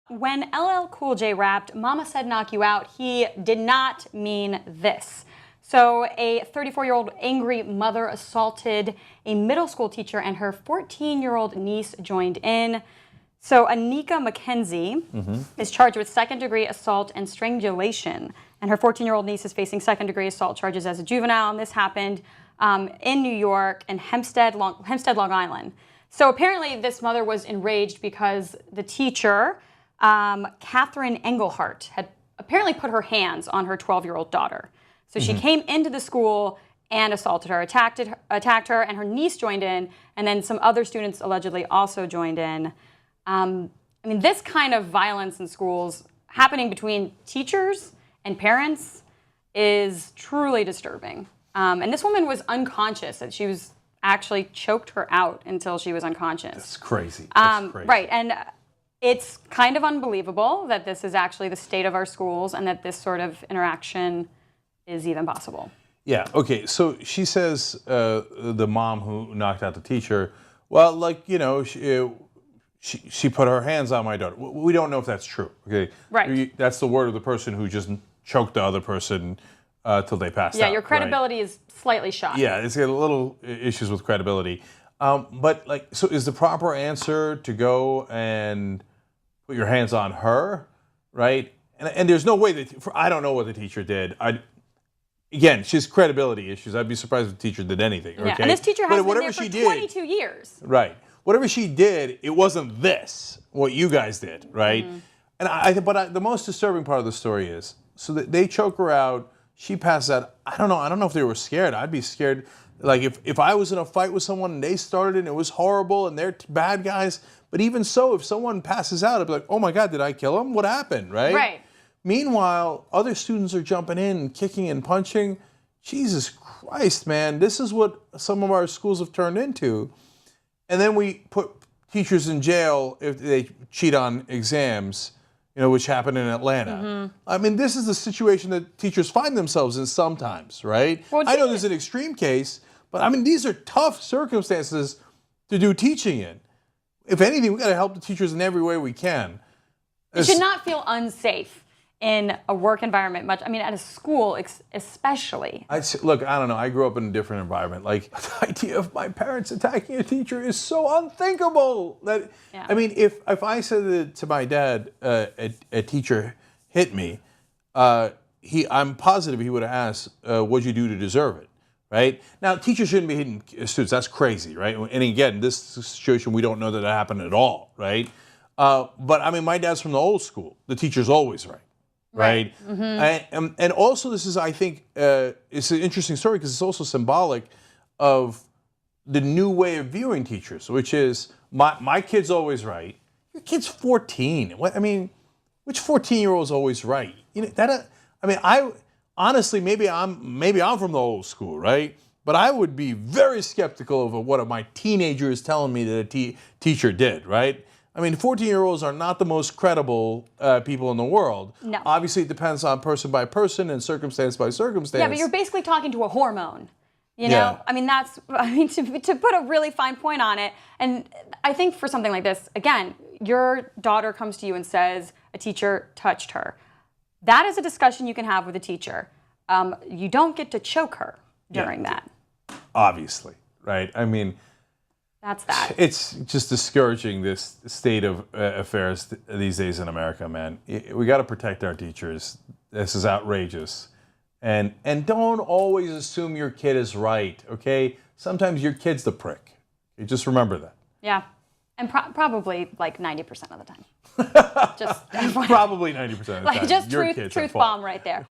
When LL Cool J rapped, "Mama said knock you out," he did not mean this. So a 34-year-old angry mother assaulted a middle school teacher and her 14-year-old niece joined in. So Annika McKenzie is charged with second-degree assault and strangulation, and her 14-year-old niece is facing second-degree assault charges as a juvenile, and this happened in New York and Hempstead, Long Island. So apparently this mother was enraged because the teacher, Catherine Engelhart, had apparently put her hands on her 12-year-old daughter. So she came into the school and assaulted her, attacked her, and her niece joined in, and then some other students allegedly also joined in. I mean, this kind of violence in schools happening between teachers and parents is truly disturbing. And this woman was unconscious, and she was actually choked her out until she was unconscious. That's crazy. That's crazy. Right, and it's kind of unbelievable that this is actually the state of our schools and that this sort of interaction is even possible. Yeah, okay, so she says, the mom who knocked out the teacher, well, like, you know, she put her hands on my daughter. We don't know if that's true, okay? Right. That's the word of the person who just choked the other person till they passed out. Yeah, your credibility is slightly shot. Yeah, it's got a little issues with credibility. But, like, so is the proper answer to go and put your hands on her, right? And there's no way that, I don't know what the teacher did. Again, she has credibility issues. I'd be surprised if the teacher did anything. Yeah, okay? and this teacher has been there for 22 years. Right. Whatever she did, it wasn't this, what you guys did, right? And but the most disturbing part of the story is, so that they choke her out, she passes out. I don't know if they were scared. I'd be scared. Like if I was in a fight with someone and they started and it was horrible and they're bad guys, but even so, if someone passes out, I'd be like, oh my God, did I kill him? What happened, right? Right. Meanwhile, other students are jumping in and kicking and punching. Jesus Christ, man, this is what some of our schools have turned into. And then we put teachers in jail if they cheat on exams, you know, which happened in Atlanta. I mean, this is the situation that teachers find themselves in sometimes, right? Well, I know this is an extreme case, but I mean, these are tough circumstances to do teaching in. If anything, we got to help the teachers in every way we can. You should not feel unsafe in a work environment much. I mean, at a school especially. Look, I don't know. I grew up in a different environment. Like, the idea of my parents attacking a teacher is so unthinkable. That I mean, if I said to my dad, a teacher hit me, I'm positive he would have asked, what'd you do to deserve it? Right? Now, teachers shouldn't be hitting students. That's crazy, right? And again, this situation, we don't know that happened at all, right? But I mean, my dad's from the old school. The teacher's always right. Right. And also this is, I think, it's an interesting story because it's also symbolic of the new way of viewing teachers, which is my kid's always right. Your kid's 14. What, I mean, which 14-year-old's always right? You know, that, I mean, honestly, maybe I'm from the old school, right? But I would be very skeptical of what my teenager is telling me that a teacher did, right? I mean, 14-year-olds are not the most credible people in the world. No. Obviously, it depends on person by person and circumstance by circumstance. Yeah, but you're basically talking to a hormone. You know? Yeah. I mean, to put a really fine point on it. And I think for something like this, again, your daughter comes to you and says a teacher touched her. That is a discussion you can have with a teacher. You don't get to choke her during that. Obviously, right? I mean, that's that. It's just discouraging, this state of affairs these days in America, man. We got to protect our teachers. This is outrageous. And don't always assume your kid is right, okay? Sometimes your kid's the prick. You just remember that. Yeah. And probably like 90% of the time. Just probably 90% of the time. Like just your truth kids are bomb right there.